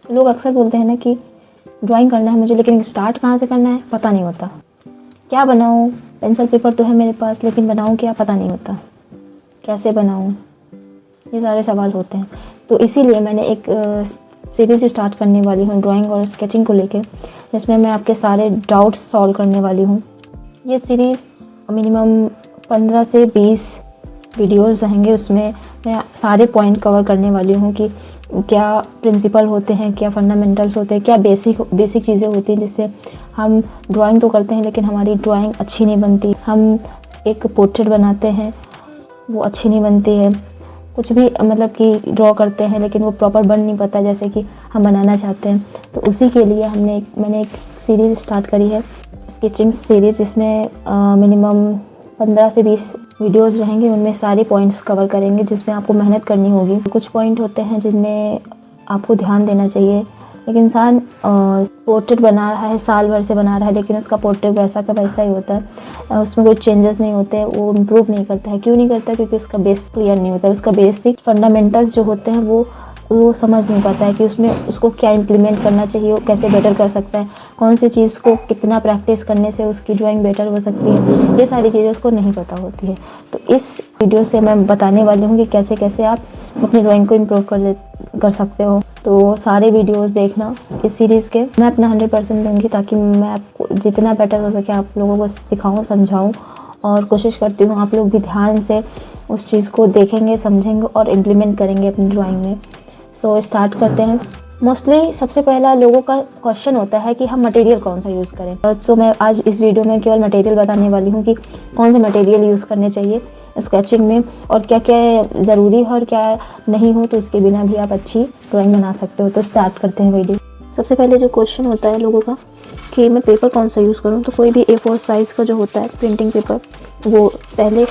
लोग अक्सर बोलते हैं ना कि ड्राइंग करना है मुझे, लेकिन स्टार्ट कहाँ से करना है पता नहीं होता। क्या बनाऊँ, पेंसिल पेपर तो है मेरे पास, लेकिन बनाऊँ क्या पता नहीं होता, कैसे बनाऊँ, ये सारे सवाल होते हैं। तो इसीलिए मैंने एक सीरीज़ स्टार्ट करने वाली हूँ ड्राइंग और स्केचिंग को लेकर, जिसमें मैं आपके सारे डाउट्स सॉल्व करने वाली हूँ। ये सीरीज़ मिनिमम 15 से 20 वीडियोस रहेंगे। उसमें मैं सारे पॉइंट कवर करने वाली हूँ कि क्या प्रिंसिपल होते हैं, क्या फंडामेंटल्स होते हैं, क्या बेसिक चीज़ें होती हैं जिससे हम ड्राइंग तो करते हैं लेकिन हमारी ड्राइंग अच्छी नहीं बनती। हम एक पोर्ट्रेट बनाते हैं, वो अच्छी नहीं बनती है। कुछ भी मतलब कि ड्रॉ करते हैं लेकिन वो प्रॉपर बन नहीं पाता जैसे कि हम बनाना चाहते हैं। तो उसी के लिए मैंने एक सीरीज़ स्टार्ट करी है, स्केचिंग सीरीज़, जिसमें मिनिमम 15 से 20 वीडियोस रहेंगे। उनमें सारे पॉइंट्स कवर करेंगे जिसमें आपको मेहनत करनी होगी। कुछ पॉइंट होते हैं जिनमें आपको ध्यान देना चाहिए। एक इंसान पोर्ट्रेट बना रहा है, साल भर से बना रहा है, लेकिन उसका पोर्ट्रेट वैसा का वैसा ही होता है, उसमें कोई चेंजेस नहीं होते, वो इम्प्रूव नहीं करता है। क्यों नहीं करता? क्योंकि उसका बेस क्लियर नहीं होता है, उसका बेसिक फंडामेंटल्स जो होते हैं वो समझ नहीं पाता है कि उसमें उसको क्या इम्प्लीमेंट करना चाहिए, वो कैसे बेटर कर सकता है, कौन सी चीज़ को कितना प्रैक्टिस करने से उसकी ड्राइंग बेटर हो सकती है। ये सारी चीज़ें उसको नहीं पता होती है। तो इस वीडियो से मैं बताने वाली हूँ कि कैसे कैसे आप अपनी ड्राइंग को इम्प्रूव कर सकते हो। तो सारे वीडियोस देखना इस सीरीज़ के। मैं अपना 100% दूँगी ताकि मैं आपको जितना बेटर हो सके आप लोगों को सिखाऊँ, समझाऊँ, और कोशिश करती हूँ आप लोग भी ध्यान से उस चीज़ को देखेंगे, समझेंगे और इम्प्लीमेंट करेंगे अपनी ड्राइंग में। सो स्टार्ट करते हैं। मोस्टली सबसे पहला लोगों का क्वेश्चन होता है कि हम मटेरियल कौन सा यूज़ करें। सो मैं आज इस वीडियो में केवल मटेरियल बताने वाली हूँ कि कौन से मटेरियल यूज़ करने चाहिए स्केचिंग में और क्या क्या ज़रूरी है और क्या नहीं हो, तो उसके बिना भी आप अच्छी ड्राइंग बना सकते हो। तो स्टार्ट करते हैं वीडियो। सबसे पहले जो क्वेश्चन होता है लोगों का कि मैं पेपर कौन सा यूज़ करूँ, तो कोई भी A4 साइज़ का जो होता है प्रिंटिंग पेपर, वो पहले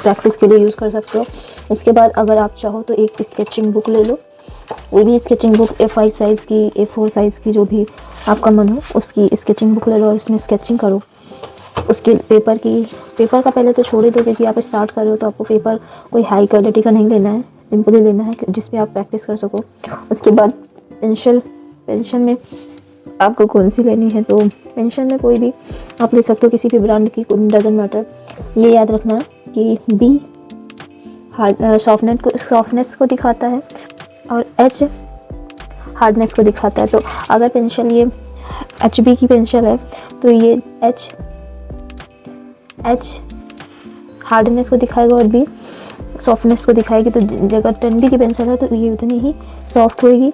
प्रैक्टिस के लिए यूज़ कर सकते हो। उसके बाद अगर आप चाहो तो एक स्केचिंग बुक ले लो, वो भी स्केचिंग बुक A5 साइज़ की, A4 साइज़ की, जो भी आपका मन हो उसकी स्केचिंग बुक ले लो और उसमें स्केचिंग करो। उसके पेपर का पहले तो छोड़ ही दो, क्योंकि आप स्टार्ट कर रहे हो तो आपको पेपर कोई हाई क्वालिटी का नहीं लेना है, सिंपल ही लेना है जिस पे आप प्रैक्टिस कर सको। उसके बाद पेंसिल में आपको कौन सी लेनी है, तो पेंसिल में कोई भी आप ले सकते हो, किसी भी ब्रांड की, डजंट मैटर। ये याद रखना कि B हार्ड सॉफ्टनेस को दिखाता है और H हार्डनेस को दिखाता है। तो अगर पेंसिल ये HB की पेंसिल है तो ये H हार्डनेस को दिखाएगा और B सॉफ्टनेस को दिखाएगी। तो अगर 10B की पेंसिल है तो ये उतनी ही सॉफ्ट होगी।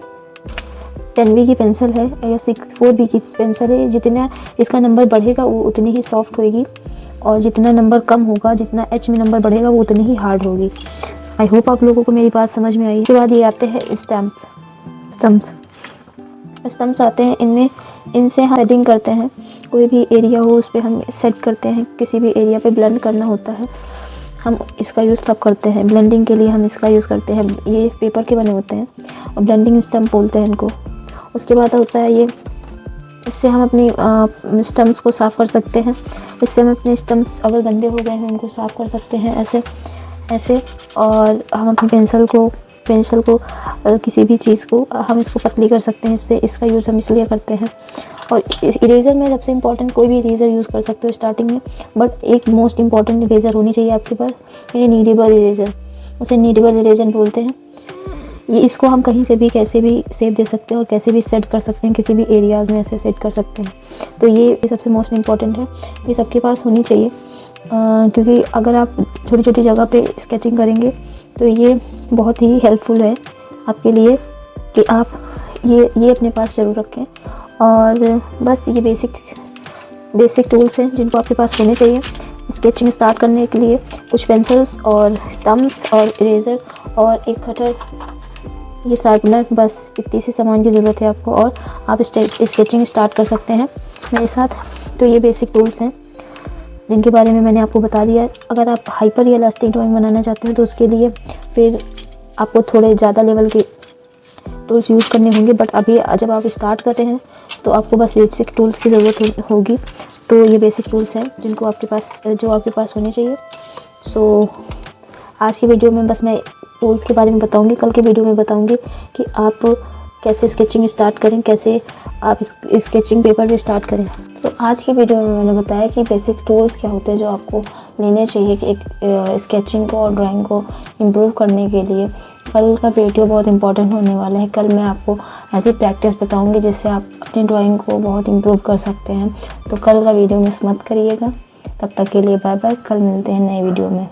10B की पेंसिल है या 4B की पेंसिल है, जितना इसका नंबर बढ़ेगा वो उतनी ही सॉफ्ट होगी, और जितना नंबर कम होगा, जितना H में नंबर बढ़ेगा वो उतनी ही हार्ड होगी। आई होप आप लोगों को मेरी बात समझ में आई। उसके बाद ये आते हैं स्टम्प्स आते हैं। इनसे हम शेडिंग करते हैं, कोई भी एरिया हो उस पर हम सेट करते हैं। किसी भी एरिया पे ब्लेंड करना होता है, हम इसका यूज़ तब करते हैं। ब्लेंडिंग के लिए हम इसका यूज़ करते हैं। ये पेपर के बने होते हैं और ब्लेंडिंग स्टम्प बोलते हैं इनको। उसके बाद होता है ये, इससे हम अपनी स्टम्प्स को साफ़ कर सकते हैं। इससे हम अपने स्टम्प्स अगर गंदे हो गए हैं उनको साफ़ कर सकते हैं ऐसे। और हम अपनी पेंसिल को किसी भी चीज़ को हम इसको पतली कर सकते हैं इससे। इसका यूज़ हम इसलिए करते हैं। और इरेज़र में सबसे इम्पॉर्टेंट, कोई भी इरेज़र यूज़ कर सकते हो स्टार्टिंग में, बट एक मोस्ट इम्पॉर्टेंट इरेज़र होनी चाहिए आपके पास, ये नीडेबल इरेज़र, उसे नीडेबल इरेज़र बोलते हैं। ये इसको हम कहीं से भी कैसे भी शेप दे सकते हैं और कैसे भी सेट कर सकते हैं, किसी भी एरियाज़ में ऐसे सेट कर सकते हैं। तो ये सबसे मोस्ट इम्पॉर्टेंट है, ये सबके पास होनी चाहिए। क्योंकि अगर आप छोटी छोटी जगह पे स्केचिंग करेंगे तो ये बहुत ही हेल्पफुल है आपके लिए कि आप ये अपने पास ज़रूर रखें। और बस ये बेसिक टूल्स हैं जिनको आपके पास होने चाहिए स्केचिंग स्टार्ट करने के लिए। कुछ पेंसिल्स और स्टम्प्स और इरेज़र और एक कटर, ये शार्पनर, बस इतनी सी सामान की ज़रूरत है आपको और आप स्केचिंग स्टार्ट कर सकते हैं मेरे साथ। तो ये बेसिक टूल्स हैं जिनके बारे में मैंने आपको बता दिया है। अगर आप हाइपर रियलिस्टिक ड्राइंग बनाना चाहते हैं तो उसके लिए फिर आपको थोड़े ज़्यादा लेवल के टूल्स यूज़ करने होंगे, बट अभी जब आप स्टार्ट कर रहे हैं तो आपको बस बेसिक टूल्स की ज़रूरत होगी। तो ये बेसिक टूल्स हैं जो आपके पास होने चाहिए। सो आज की वीडियो में बस मैं टूल्स के बारे में बताऊंगी। कल के वीडियो में बताऊंगी कि आप कैसे स्केचिंग स्टार्ट करें, कैसे आप स्केचिंग पेपर भी स्टार्ट करें। आज की वीडियो में मैंने बताया कि बेसिक टूल्स क्या होते हैं जो आपको लेने चाहिए कि एक स्केचिंग को और ड्राइंग को इम्प्रूव करने के लिए। कल का वीडियो बहुत इंपॉर्टेंट होने वाला है। कल मैं आपको ऐसी प्रैक्टिस बताऊंगी जिससे आप अपनी ड्राइंग को बहुत इम्प्रूव कर सकते हैं। तो कल का वीडियो मिस मत करिएगा। तब तक के लिए बाय बाय। कल मिलते हैं नए वीडियो में।